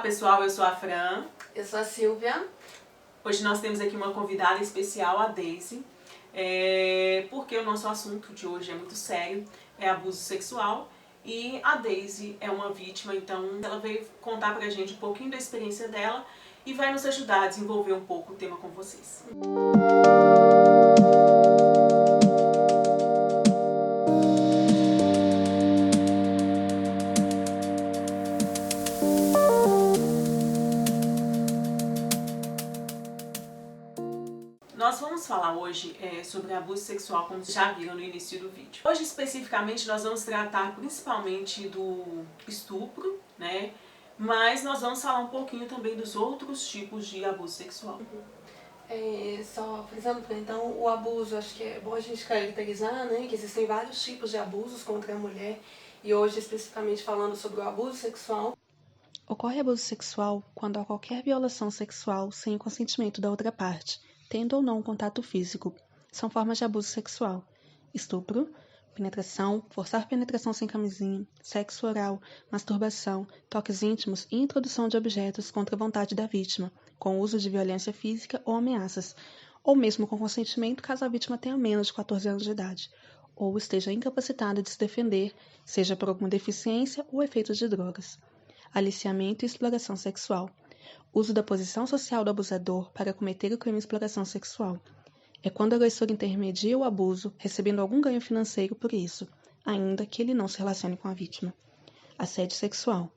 pessoal, eu sou a Fran. Eu sou a Silvia. Hoje nós temos aqui uma convidada especial, a Daisy, porque o nosso assunto de hoje é muito sério, é abuso sexual, e a Daisy é uma vítima, então ela veio contar pra gente um pouquinho da experiência dela e vai nos ajudar a desenvolver um pouco o tema com vocês. Nós vamos falar hoje sobre abuso sexual, como vocês já viram no início do vídeo. Hoje, especificamente, nós vamos tratar principalmente do estupro, né? Mas nós vamos falar um pouquinho também dos outros tipos de abuso sexual. Só frisando, então, o abuso, acho que é bom a gente caracterizar, né, que existem vários tipos de abusos contra a mulher, e hoje, especificamente, falando sobre o abuso sexual. Ocorre abuso sexual quando há qualquer violação sexual sem o consentimento da outra parte, tendo ou não um contato físico. São formas de abuso sexual: estupro, penetração, forçar penetração sem camisinha, sexo oral, masturbação, toques íntimos e introdução de objetos contra a vontade da vítima, com uso de violência física ou ameaças, ou mesmo com consentimento caso a vítima tenha menos de 14 anos de idade, ou esteja incapacitada de se defender, seja por alguma deficiência ou efeito de drogas. Aliciamento e exploração sexual. Uso da posição social do abusador para cometer o crime de exploração sexual. É quando o agressor intermedia o abuso, recebendo algum ganho financeiro por isso, ainda que ele não se relacione com a vítima. Assédio sexual.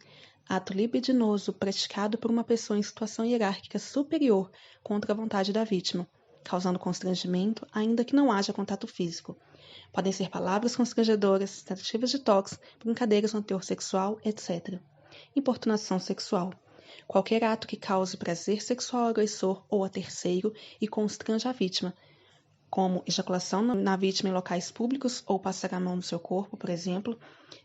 Ato libidinoso praticado por uma pessoa em situação hierárquica superior contra a vontade da vítima, causando constrangimento, ainda que não haja contato físico. Podem ser palavras constrangedoras, tentativas de toques, brincadeiras no teor sexual, etc. Importunação sexual. Qualquer ato que cause prazer sexual ao agressor ou a terceiro e constrange a vítima, como ejaculação na vítima em locais públicos ou passar a mão no seu corpo, por exemplo.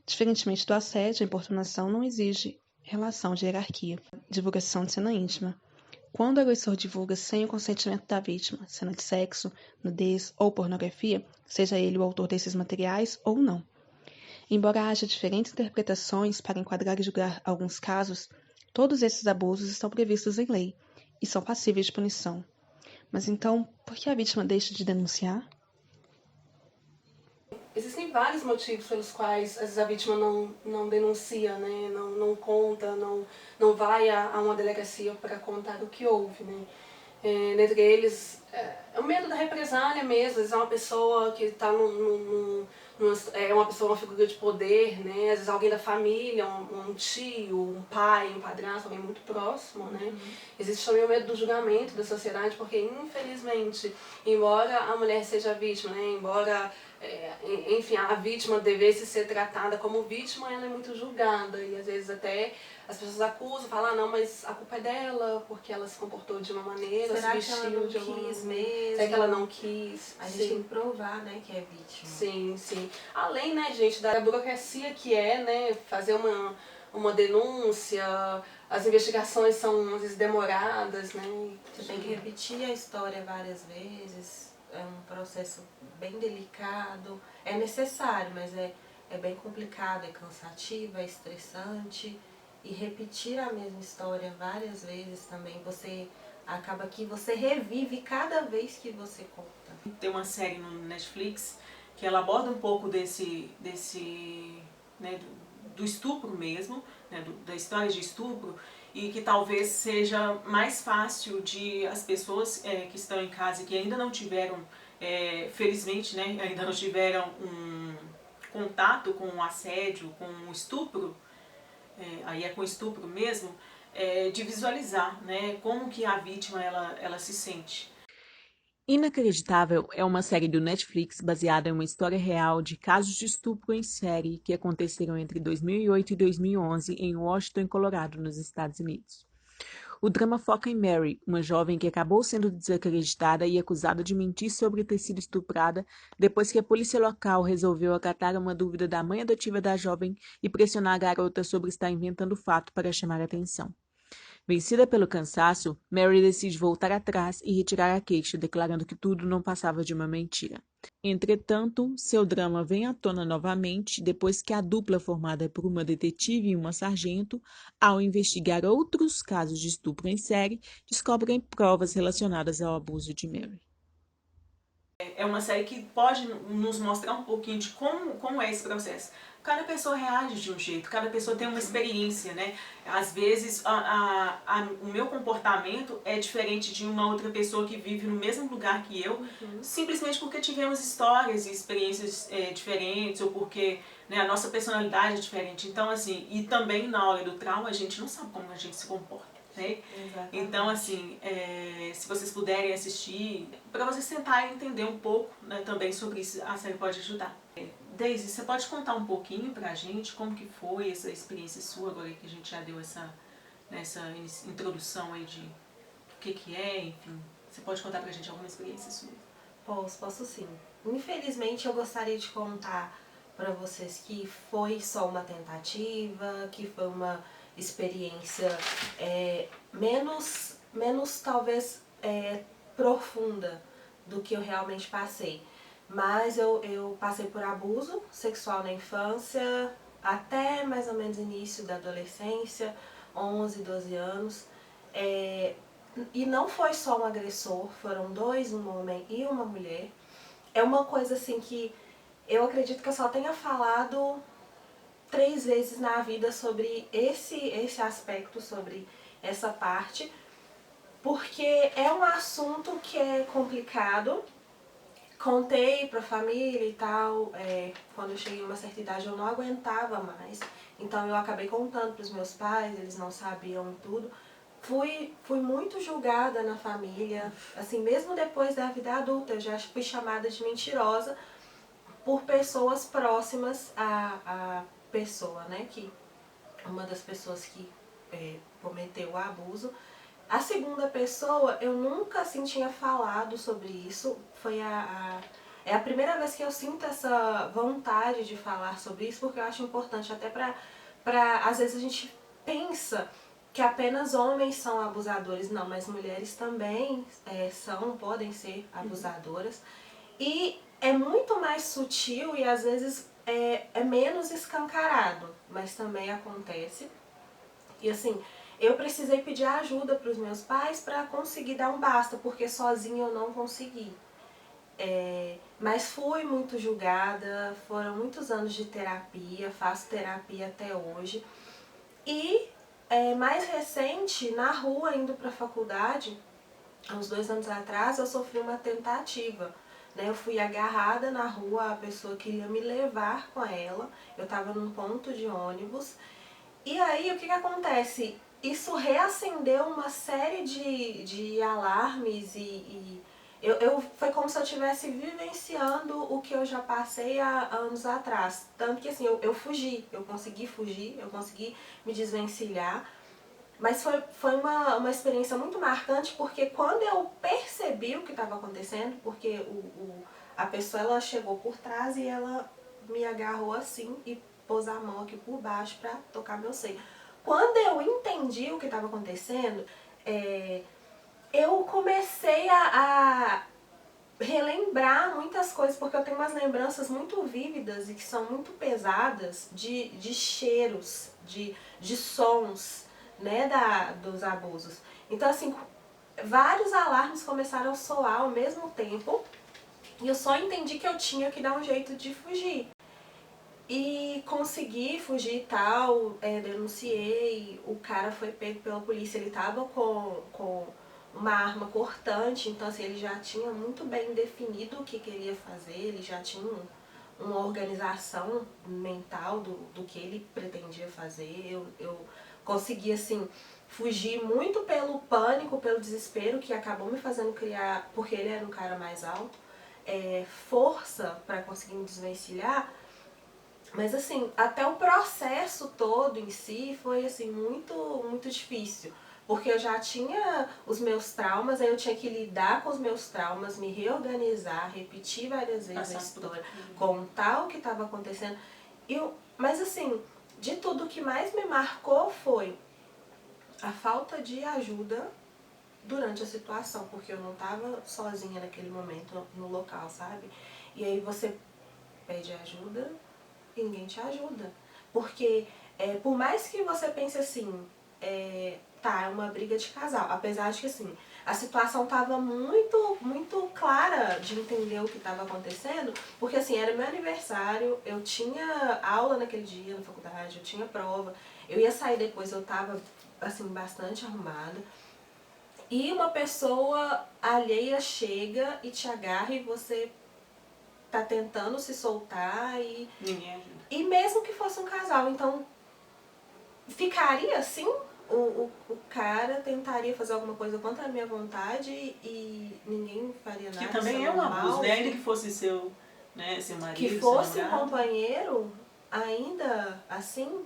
Diferentemente do assédio, a importunação não exige relação de hierarquia. Divulgação de cena íntima. Quando o agressor divulga sem o consentimento da vítima, cena de sexo, nudez ou pornografia, seja ele o autor desses materiais ou não. Embora haja diferentes interpretações para enquadrar e julgar alguns casos, todos esses abusos estão previstos em lei e são passíveis de punição. Mas então, por que a vítima deixa de denunciar? Existem vários motivos pelos quais às vezes a vítima não denuncia, né? não conta, não vai a uma delegacia para contar o que houve. Né? Dentre eles, é o medo da represália mesmo. Às vezes é uma pessoa que está uma figura de poder, né? Às vezes alguém da família, um tio, um pai, um padrasto, alguém muito próximo. Né? Existe também o medo do julgamento da sociedade, porque infelizmente, embora a mulher seja vítima, né? Embora enfim, a vítima devesse ser tratada como vítima, ela é muito julgada e às vezes até as pessoas acusam, falam, não, mas a culpa é dela, porque ela se comportou de uma maneira, será se vestiu de alguma maneira. Mesmo? Será que ela não quis? A gente tem que provar, né, que é vítima. Sim, sim. Além, né, gente, da burocracia que né, fazer uma denúncia, as investigações são às vezes demoradas, né. Você tem que repetir a história várias vezes, é um processo bem delicado, é necessário, mas é bem complicado, é cansativo, é estressante. E repetir a mesma história várias vezes também, acaba que você revive cada vez que você conta. Tem uma série no Netflix que ela aborda um pouco né, do estupro mesmo, né, da história de estupro, e que talvez seja mais fácil de as pessoas que estão em casa e que ainda não tiveram, felizmente, né, ainda não tiveram um contato com o assédio, com o estupro, aí é com estupro mesmo, de visualizar, né, como que a vítima ela se sente. Inacreditável é uma série do Netflix baseada em uma história real de casos de estupro em série que aconteceram entre 2008 e 2011 em Washington, Colorado, nos Estados Unidos. O drama foca em Mary, uma jovem que acabou sendo desacreditada e acusada de mentir sobre ter sido estuprada depois que a polícia local resolveu acatar uma dúvida da mãe adotiva da jovem e pressionar a garota sobre estar inventando o fato para chamar a atenção. Vencida pelo cansaço, Mary decide voltar atrás e retirar a queixa, declarando que tudo não passava de uma mentira. Entretanto, seu drama vem à tona novamente depois que a dupla formada por uma detetive e uma sargento, ao investigar outros casos de estupro em série, descobrem provas relacionadas ao abuso de Mary. É uma série que pode nos mostrar um pouquinho de como é esse processo. Cada pessoa reage de um jeito, cada pessoa tem uma experiência, né? Às vezes o meu comportamento é diferente de uma outra pessoa que vive no mesmo lugar que eu, simplesmente porque tivemos histórias e experiências diferentes, ou porque, né, a nossa personalidade é diferente. Então, assim, e também na hora do trauma a gente não sabe como a gente se comporta. Né? Então, assim, se vocês puderem assistir, para vocês tentarem entender um pouco, né, também sobre isso, a série pode ajudar. Daisy, você pode contar um pouquinho pra gente como que foi essa experiência sua, agora que a gente já deu essa introdução aí de o que é, enfim. Você pode contar pra gente alguma experiência sua? Posso sim. Infelizmente eu gostaria de contar para vocês que foi só uma tentativa, que foi uma experiência menos talvez profunda do que eu realmente passei. Mas eu passei por abuso sexual na infância, até mais ou menos início da adolescência, 11, 12 anos. E não foi só um agressor, foram dois, um homem e uma mulher. É uma coisa assim que eu acredito que eu só tenha falado 3 vezes na vida sobre esse aspecto, sobre essa parte, porque é um assunto que é complicado. Contei pra família e tal, quando eu cheguei a uma certa idade eu não aguentava mais, então eu acabei contando pros meus pais, eles não sabiam tudo. Fui muito julgada na família, assim, mesmo depois da vida adulta, eu já fui chamada de mentirosa por pessoas próximas à pessoa, né, que uma das pessoas que cometeu o abuso. A segunda pessoa, eu nunca assim tinha falado sobre isso, é a primeira vez que eu sinto essa vontade de falar sobre isso, porque eu acho importante até às vezes a gente pensa que apenas homens são abusadores, não, mas mulheres também podem ser abusadoras. E é muito mais sutil e às vezes é menos escancarado, mas também acontece. E assim, eu precisei pedir ajuda para os meus pais para conseguir dar um basta, porque sozinha eu não consegui. Mas fui muito julgada, foram muitos anos de terapia, faço terapia até hoje. E mais recente, na rua, indo para a faculdade, há uns 2 anos atrás, eu sofri uma tentativa. Né? Eu fui agarrada na rua, a pessoa queria me levar com ela, eu estava num ponto de ônibus. E aí, o que acontece? Isso reacendeu uma série de alarmes foi como se eu estivesse vivenciando o que eu já passei há anos atrás. Tanto que assim, eu fugi, eu consegui fugir, eu consegui me desvencilhar. Mas foi uma experiência muito marcante, porque quando eu percebi o que estava acontecendo, porque a pessoa ela chegou por trás e ela me agarrou assim e pôs a mão aqui por baixo para tocar meu seio. Quando eu entendi o que estava acontecendo, eu comecei a relembrar muitas coisas, porque eu tenho umas lembranças muito vívidas e que são muito pesadas de cheiros, de sons, né, dos abusos. Então, assim, vários alarmes começaram a soar ao mesmo tempo e eu só entendi que eu tinha que dar um jeito de fugir. E consegui fugir e tal, denunciei, o cara foi pego pela polícia, ele tava com uma arma cortante, então assim, ele já tinha muito bem definido o que queria fazer, ele já tinha uma organização mental do que ele pretendia fazer. Eu consegui assim, fugir muito pelo pânico, pelo desespero que acabou me fazendo criar, porque ele era um cara mais alto, força para conseguir me desvencilhar. Mas assim, até o processo todo em si foi assim muito, muito difícil. Porque eu já tinha os meus traumas, aí eu tinha que lidar com os meus traumas, me reorganizar, repetir várias vezes a história, contar o que estava acontecendo. Mas assim, de tudo o que mais me marcou foi a falta de ajuda durante a situação, porque eu não estava sozinha naquele momento no local, sabe? E aí você pede ajuda e ninguém te ajuda. Porque por mais que você pense assim, tá, é uma briga de casal, apesar de que assim, a situação estava muito clara de entender o que estava acontecendo, porque assim, era meu aniversário, eu tinha aula naquele dia na faculdade, eu tinha prova, eu ia sair depois, eu estava assim, bastante arrumada, e uma pessoa alheia chega e te agarra e você tá tentando se soltar e... Ninguém ajuda. E mesmo que fosse um casal, então ficaria assim? O cara tentaria fazer alguma coisa contra a minha vontade e ninguém faria nada. Que também é um abuso, né? Ainda que fosse seu, né, seu marido, que fosse seu um companheiro, ainda assim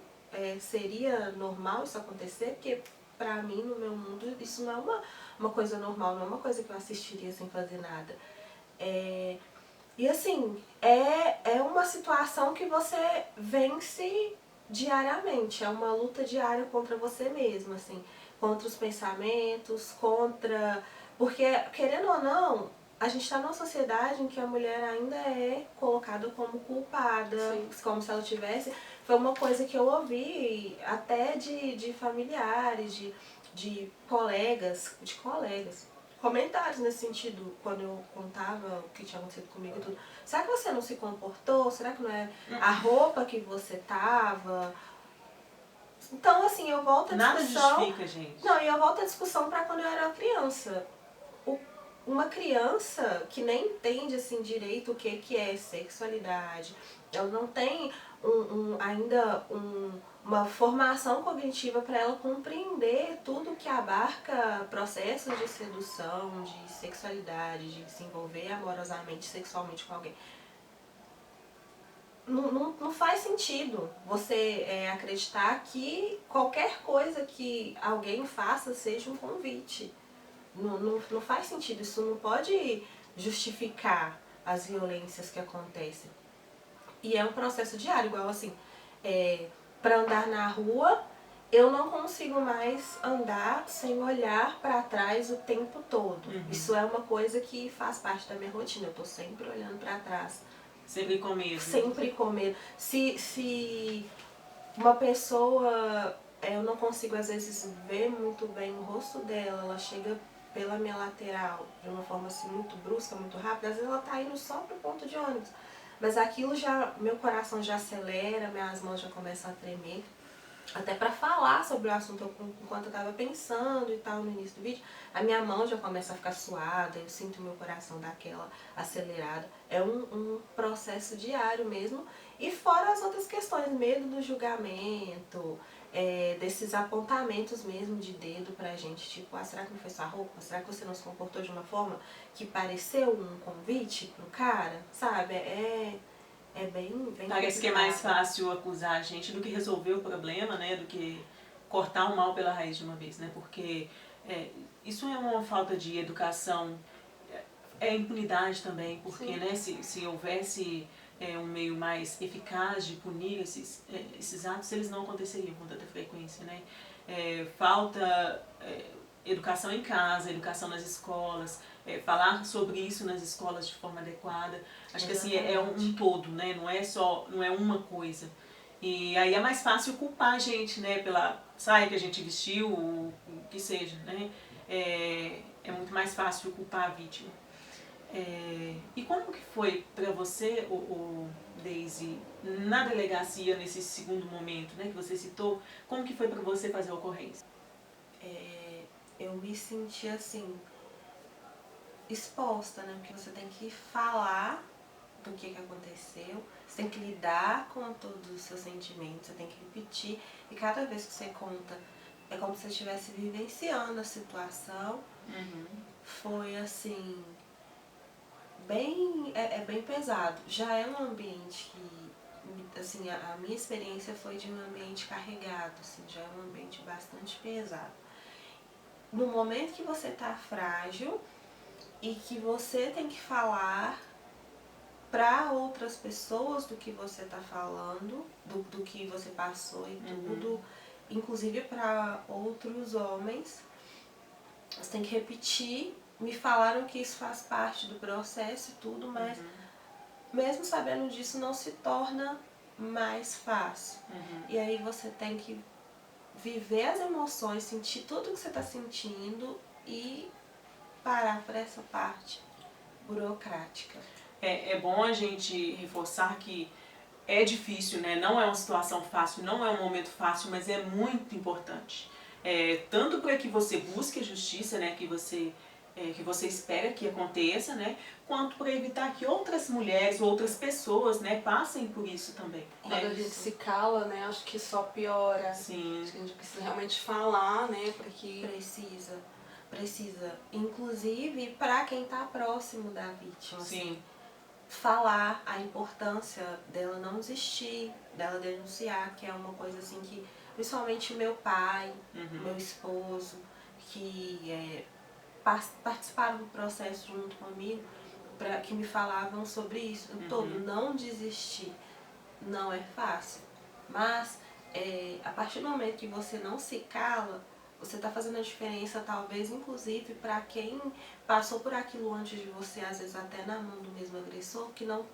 seria normal isso acontecer, porque pra mim, no meu mundo, isso não é uma coisa normal, não é uma coisa que eu assistiria sem fazer nada. E assim, é uma situação que você vence diariamente, é uma luta diária contra você mesmo, assim, contra os pensamentos, contra... Porque, querendo ou não, a gente está numa sociedade em que a mulher ainda é colocada como culpada, Sim. como se ela tivesse... Foi uma coisa que eu ouvi até de familiares, de colegas, comentários nesse sentido, quando eu contava o que tinha acontecido comigo e tudo. Será que você não se comportou? Será que não é a roupa que você tava? Então, assim, eu volto à discussão... Nada justifica, gente. Não, e eu volto à discussão pra quando eu era criança. Uma criança que nem entende, assim, direito o que é sexualidade, ela não tem ainda uma formação cognitiva para ela compreender tudo que abarca processos de sedução, de sexualidade, de se envolver amorosamente, sexualmente com alguém. Não faz sentido você acreditar que qualquer coisa que alguém faça seja um convite. Não faz sentido, isso não pode justificar as violências que acontecem. E é um processo diário, igual assim, para andar na rua, eu não consigo mais andar sem olhar para trás o tempo todo. Uhum. Isso é uma coisa que faz parte da minha rotina, eu tô sempre olhando para trás. Sempre com medo. Sempre com medo. Se uma pessoa, eu não consigo às vezes ver muito bem o rosto dela, ela chega pela minha lateral de uma forma assim muito brusca, muito rápida, às vezes ela tá indo só pro ponto de ônibus. Mas aquilo já, meu coração já acelera, minhas mãos já começam a tremer. Até para falar sobre o assunto enquanto eu estava pensando e tal no início do vídeo, a minha mão já começa a ficar suada, eu sinto meu coração dar aquela acelerada. É um processo diário mesmo. E fora as outras questões, medo do julgamento, desses apontamentos mesmo de dedo pra gente, tipo, será que não foi sua roupa? Será que você não se comportou de uma forma que pareceu um convite pro cara? Sabe? É bem Parece que é mais fácil acusar a gente do que resolver o problema, né? Do que cortar o mal pela raiz de uma vez, né? Porque isso é uma falta de educação, impunidade também, porque, Sim. né, se houvesse um meio mais eficaz de punir esses atos, eles não aconteceriam com tanta frequência, né? Falta educação em casa, educação nas escolas, falar sobre isso nas escolas de forma adequada. Acho que assim, é um todo, né? Não é uma coisa. E aí é mais fácil culpar a gente, né? Pela saia que a gente vestiu, o que seja, né? É muito mais fácil culpar a vítima. E como que foi para você, Daisy, na delegacia, nesse segundo momento, né, que você citou, como que foi para você fazer a ocorrência? Eu me senti assim, exposta, né? Porque você tem que falar do que aconteceu, você tem que lidar com todos os seus sentimentos, você tem que repetir, e cada vez que você conta, é como se você estivesse vivenciando a situação. Uhum. Foi assim, bem pesado. Já é um ambiente que, assim, a minha experiência foi de um ambiente carregado, assim, já é um ambiente bastante pesado. No momento que você tá frágil e que você tem que falar para outras pessoas do que você tá falando, do que você passou e tudo, inclusive para outros homens, você tem que repetir. Me falaram que isso faz parte do processo e tudo, mas mesmo sabendo disso não se torna mais fácil. E aí você tem que viver as emoções, sentir tudo que você está sentindo e parar por essa parte burocrática. É bom a gente reforçar que é difícil, né? Não é uma situação fácil, não é um momento fácil, mas é muito importante. Tanto para que você busque a justiça, né? Que você espera que aconteça, né? Quanto para evitar que outras mulheres, outras pessoas, né, passem por isso também. Quando a gente se cala, né, acho que só piora. Sim. Acho que a gente precisa realmente falar, né, para que... Precisa. Inclusive para quem está próximo da vítima. Sim. Assim, falar a importância dela não desistir, dela denunciar, que é uma coisa assim que, principalmente meu pai, meu esposo, que participaram do processo junto comigo, que me falavam sobre isso o tempo todo. Não desistir não é fácil, mas a partir do momento que você não se cala, você está fazendo a diferença, talvez, inclusive, para quem passou por aquilo antes de você, às vezes até na mão do mesmo agressor, que não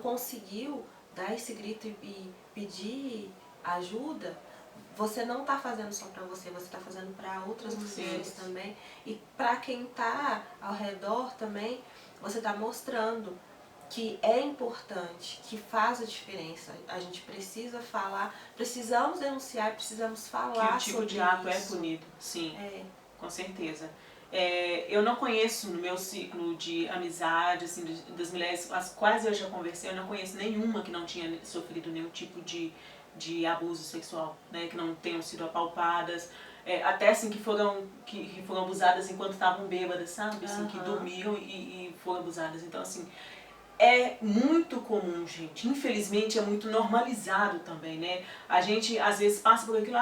conseguiu dar esse grito e pedir ajuda. Você não está fazendo só para você está fazendo para outras mulheres também. E para quem está ao redor também, você está mostrando que é importante, que faz a diferença. A gente precisa falar, precisamos denunciar, precisamos falar que o tipo sobre de ato isso. é punido, sim, com certeza. Eu não conheço no meu ciclo de amizade, assim, das mulheres as quais eu já conversei, eu não conheço nenhuma que não tinha sofrido nenhum tipo de abuso sexual, né, que não tenham sido apalpadas, até assim que foram abusadas enquanto estavam bêbadas, sabe, assim, que dormiam e foram abusadas. Então, assim, é muito comum, gente. Infelizmente é muito normalizado também, né? A gente às vezes passa por aquilo,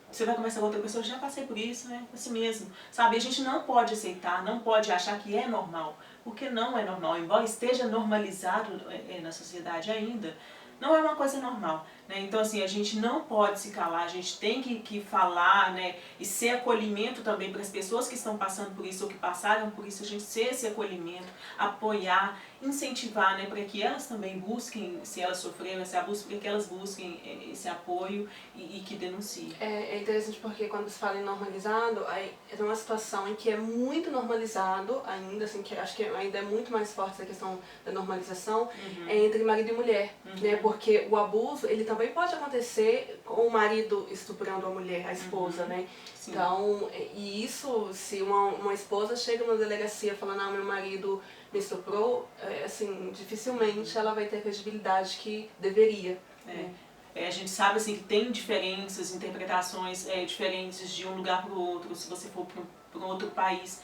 você vai conversar com outra pessoa, já passei por isso, né? Assim mesmo, sabe? A gente não pode aceitar, não pode achar que é normal, porque não é normal. Embora esteja normalizado na sociedade ainda, não é uma coisa normal, né? Então, assim, a gente não pode se calar, a gente tem que falar, né? E ser acolhimento também para as pessoas que estão passando por isso ou que passaram por isso, a gente ser esse acolhimento, apoiar, incentivar, né? Para que elas também busquem, se elas sofreram esse abuso, para que elas busquem esse apoio e que denunciem. É interessante porque quando se fala em normalizado, é uma situação em que é muito normalizado ainda, assim, que acho que ainda é muito mais forte essa questão da normalização, entre marido e mulher, né? Porque o abuso, ele também pode acontecer com o marido estuprando a mulher, a esposa, né? Sim. Então, e isso, se uma esposa chega numa delegacia falando, meu marido me estuprou, assim, dificilmente ela vai ter a credibilidade que deveria. Né? A gente sabe assim que tem diferenças, interpretações diferentes de um lugar para o outro. Se você for para um outro país,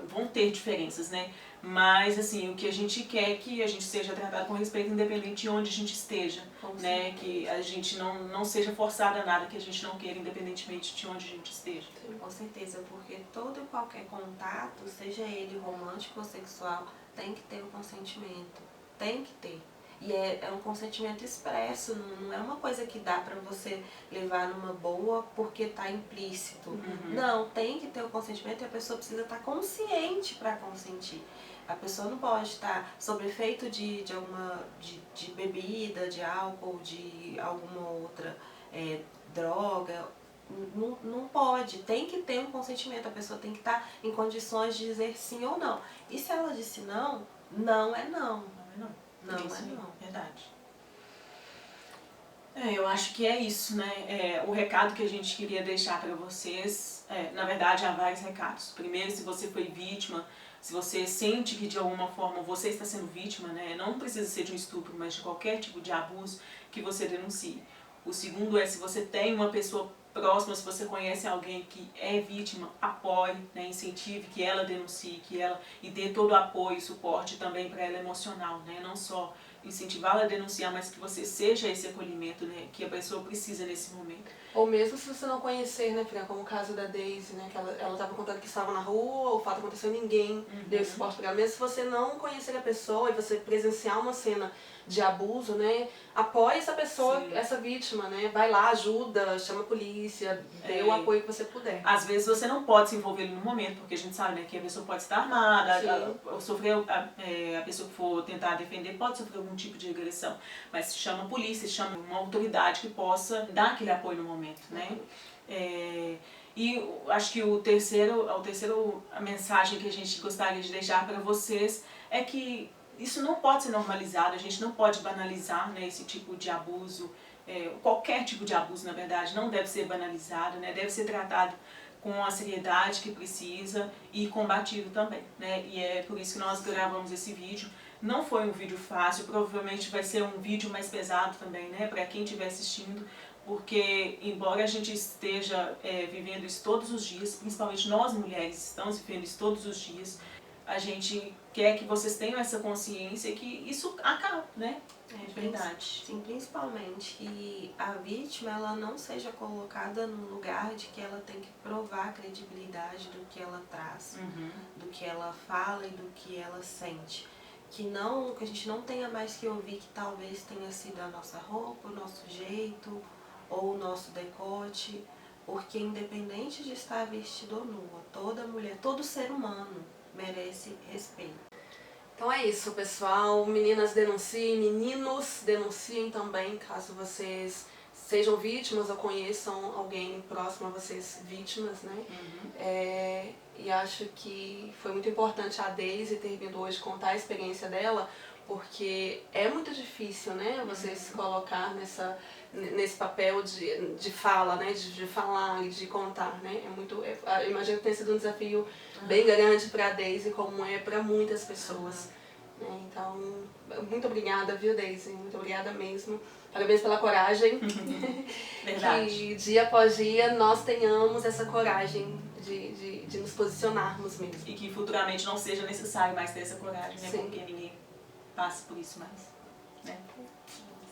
vão ter diferenças, né? Mas assim, o que a gente quer é que a gente seja tratado com respeito, independente de onde a gente esteja, né? Que a gente não seja forçada a nada que a gente não queira, independentemente de onde a gente esteja. Sim, com certeza, porque todo e qualquer contato, seja ele romântico ou sexual, tem que ter o consentimento, tem que ter. E é um consentimento expresso, não é uma coisa que dá pra você levar numa boa porque tá implícito. Não, tem que ter o consentimento e a pessoa precisa estar consciente para consentir. A pessoa não pode estar sob efeito de bebida, de álcool, de alguma outra droga. Não pode, tem que ter um consentimento, a pessoa tem que estar em condições de dizer sim ou não. E se ela disse não, não é não. Não, verdade. Eu acho que é isso, né? O recado que a gente queria deixar para vocês, na verdade há vários recados. Primeiro, se você foi vítima, se você sente que de alguma forma você está sendo vítima, né? Não precisa ser de um estupro, mas de qualquer tipo de abuso, que você denuncie. O segundo é, se você tem uma pessoa próxima, se você conhece alguém que é vítima, apoie, né, incentive que ela denuncie, e dê todo o apoio e suporte também para ela emocional, né, não só incentivá-la a denunciar, mas que você seja esse acolhimento, né, que a pessoa precisa nesse momento. Ou mesmo se você não conhecer, né, Fran, como o caso da Daisy, né, que ela estava contando que estava na rua, o fato aconteceu, ninguém deu suporte para ela. Mesmo se você não conhecer a pessoa e você presenciar uma cena de abuso, né, apoie essa pessoa, Sim. essa vítima, né, vai lá, ajuda, chama a polícia, dê o apoio que você puder. Às vezes você não pode se envolver no momento, porque a gente sabe, né, que a pessoa pode estar armada, a pessoa que for tentar defender pode sofrer algum tipo de agressão, mas chama a polícia, chama uma autoridade que possa dar aquele apoio no momento, né. E acho que a mensagem que a gente gostaria de deixar para vocês é que isso não pode ser normalizado, a gente não pode banalizar, né, esse tipo de abuso, qualquer tipo de abuso, na verdade, não deve ser banalizado, né, deve ser tratado com a seriedade que precisa e combatido também, né, e é por isso que nós gravamos esse vídeo. Não foi um vídeo fácil, provavelmente vai ser um vídeo mais pesado também, né, para quem estiver assistindo, porque embora a gente esteja vivendo isso todos os dias, principalmente nós mulheres estamos vivendo isso todos os dias, a gente quer que vocês tenham essa consciência que isso acaba, né? É verdade. Sim, principalmente que a vítima ela não seja colocada no lugar de que ela tem que provar a credibilidade do que ela traz, do que ela fala e do que ela sente. Que a gente não tenha mais que ouvir que talvez tenha sido a nossa roupa, o nosso jeito ou o nosso decote, porque independente de estar vestida ou nua, toda mulher, todo ser humano merece respeito. Então é isso, pessoal. Meninas denunciem, meninos denunciem também, caso vocês sejam vítimas ou conheçam alguém próximo a vocês vítimas, né? E acho que foi muito importante a Daisy ter vindo hoje contar a experiência dela, porque é muito difícil, né, você se colocar nesse papel de fala, né, de falar e de contar, né? Eu imagino que tenha sido um desafio bem grande para a Daisy, como é para muitas pessoas. Né? Então, muito obrigada, viu, Daisy? Muito obrigada mesmo. Parabéns pela coragem. Verdade. Que dia após dia nós tenhamos essa coragem de nos posicionarmos mesmo. E que futuramente não seja necessário mais ter essa coragem, né? Sim. Porque ninguém passa por isso mais, né?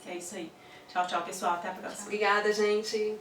É isso aí. Tchau, tchau, pessoal. Até a próxima. Obrigada, gente.